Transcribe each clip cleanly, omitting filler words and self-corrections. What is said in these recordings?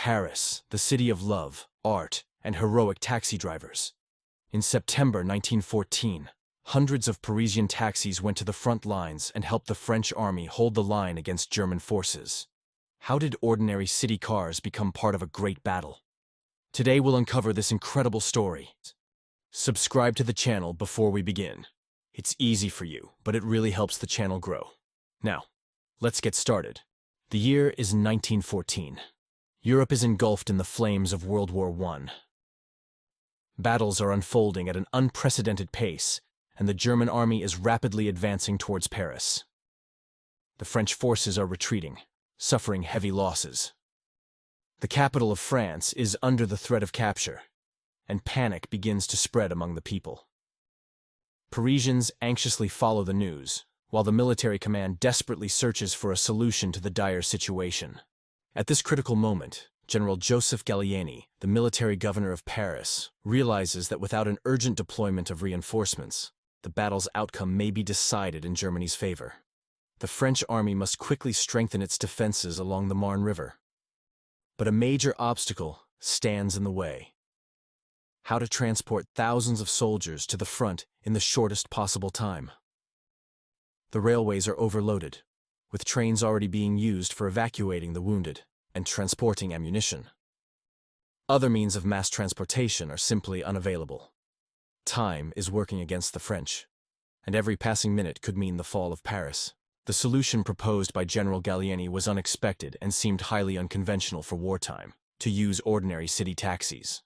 Paris, the city of love, art, and heroic taxi drivers. In September 1914, hundreds of Parisian taxis went to the front lines and helped the French army hold the line against German forces. How did ordinary city cars become part of a great battle? Today we'll uncover this incredible story. Subscribe to the channel before we begin. It's easy for you, but it really helps the channel grow. Now, let's get started. The year is 1914. Europe is engulfed in the flames of World War I. Battles are unfolding at an unprecedented pace, and the German army is rapidly advancing towards Paris. The French forces are retreating, suffering heavy losses. The capital of France is under the threat of capture, and panic begins to spread among the people. Parisians anxiously follow the news, while the military command desperately searches for a solution to the dire situation. At this critical moment, General Joseph Gallieni, the military governor of Paris, realizes that without an urgent deployment of reinforcements, the battle's outcome may be decided in Germany's favor. The French army must quickly strengthen its defenses along the Marne River. But a major obstacle stands in the way: how to transport thousands of soldiers to the front in the shortest possible time. The railways are overloaded, with trains already being used for evacuating the wounded and transporting ammunition. Other means of mass transportation are simply unavailable. Time is working against the French, and every passing minute could mean the fall of Paris. The solution proposed by General Gallieni was unexpected and seemed highly unconventional for wartime: to use ordinary city taxis.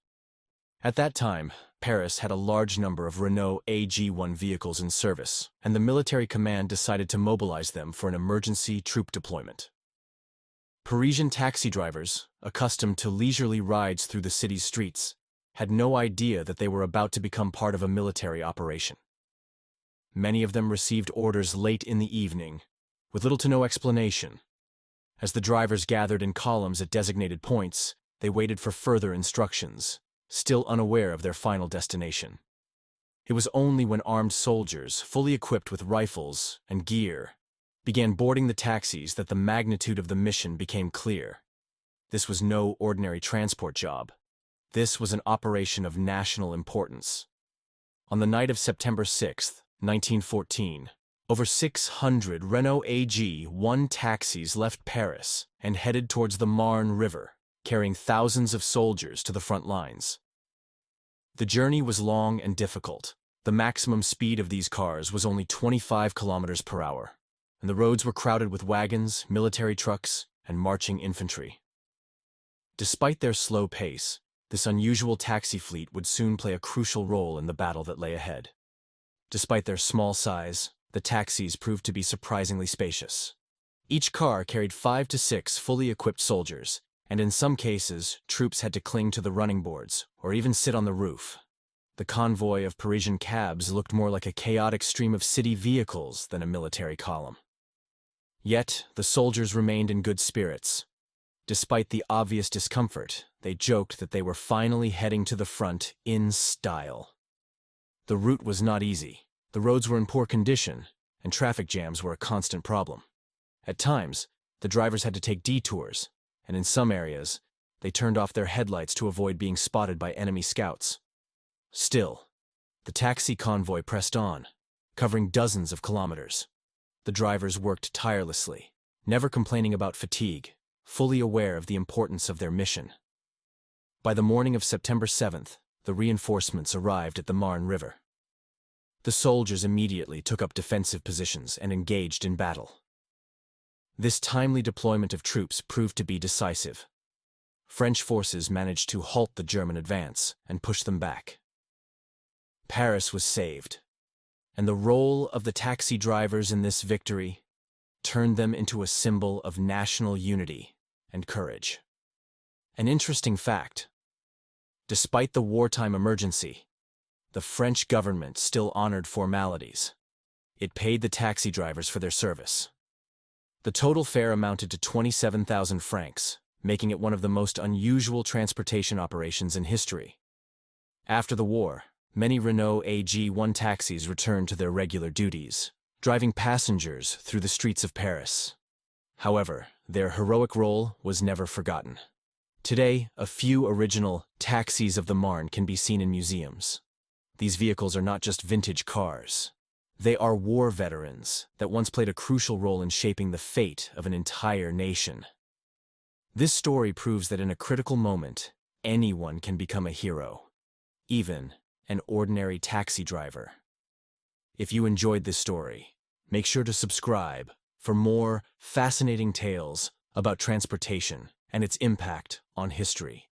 At that time, Paris had a large number of Renault AG1 vehicles in service, and the military command decided to mobilize them for an emergency troop deployment. Parisian taxi drivers, accustomed to leisurely rides through the city's streets, had no idea that they were about to become part of a military operation. Many of them received orders late in the evening, with little to no explanation. As the drivers gathered in columns at designated points, they waited for further instructions, still unaware of their final destination. It was only when armed soldiers, fully equipped with rifles and gear, began boarding the taxis that the magnitude of the mission became clear. This was no ordinary transport job. This was an operation of national importance. On the night of September 6, 1914, over 600 Renault AG1 taxis left Paris and headed towards the Marne River, carrying thousands of soldiers to the front lines. The journey was long and difficult. The maximum speed of these cars was only 25 kilometers per hour, and the roads were crowded with wagons, military trucks, and marching infantry. Despite their slow pace, this unusual taxi fleet would soon play a crucial role in the battle that lay ahead. Despite their small size, the taxis proved to be surprisingly spacious. Each car carried 5 to 6 fully equipped soldiers, and in some cases, troops had to cling to the running boards or even sit on the roof. The convoy of Parisian cabs looked more like a chaotic stream of city vehicles than a military column. Yet, the soldiers remained in good spirits. Despite the obvious discomfort, they joked that they were finally heading to the front in style. The route was not easy. The roads were in poor condition, and traffic jams were a constant problem. At times, the drivers had to take detours, and in some areas, they turned off their headlights to avoid being spotted by enemy scouts. Still, the taxi convoy pressed on, covering dozens of kilometers. The drivers worked tirelessly, never complaining about fatigue, fully aware of the importance of their mission. By the morning of September 7th, the reinforcements arrived at the Marne River. The soldiers immediately took up defensive positions and engaged in battle. This timely deployment of troops proved to be decisive. French forces managed to halt the German advance and push them back. Paris was saved, and the role of the taxi drivers in this victory turned them into a symbol of national unity and courage. An interesting fact: despite the wartime emergency, the French government still honored formalities. It paid the taxi drivers for their service. The total fare amounted to 27,000 francs, making it one of the most unusual transportation operations in history. After the war, many Renault AG1 taxis returned to their regular duties, driving passengers through the streets of Paris. However, their heroic role was never forgotten. Today, a few original taxis of the Marne can be seen in museums. These vehicles are not just vintage cars. They are war veterans that once played a crucial role in shaping the fate of an entire nation. This story proves that in a critical moment, anyone can become a hero, even an ordinary taxi driver. If you enjoyed this story, make sure to subscribe for more fascinating tales about transportation and its impact on history.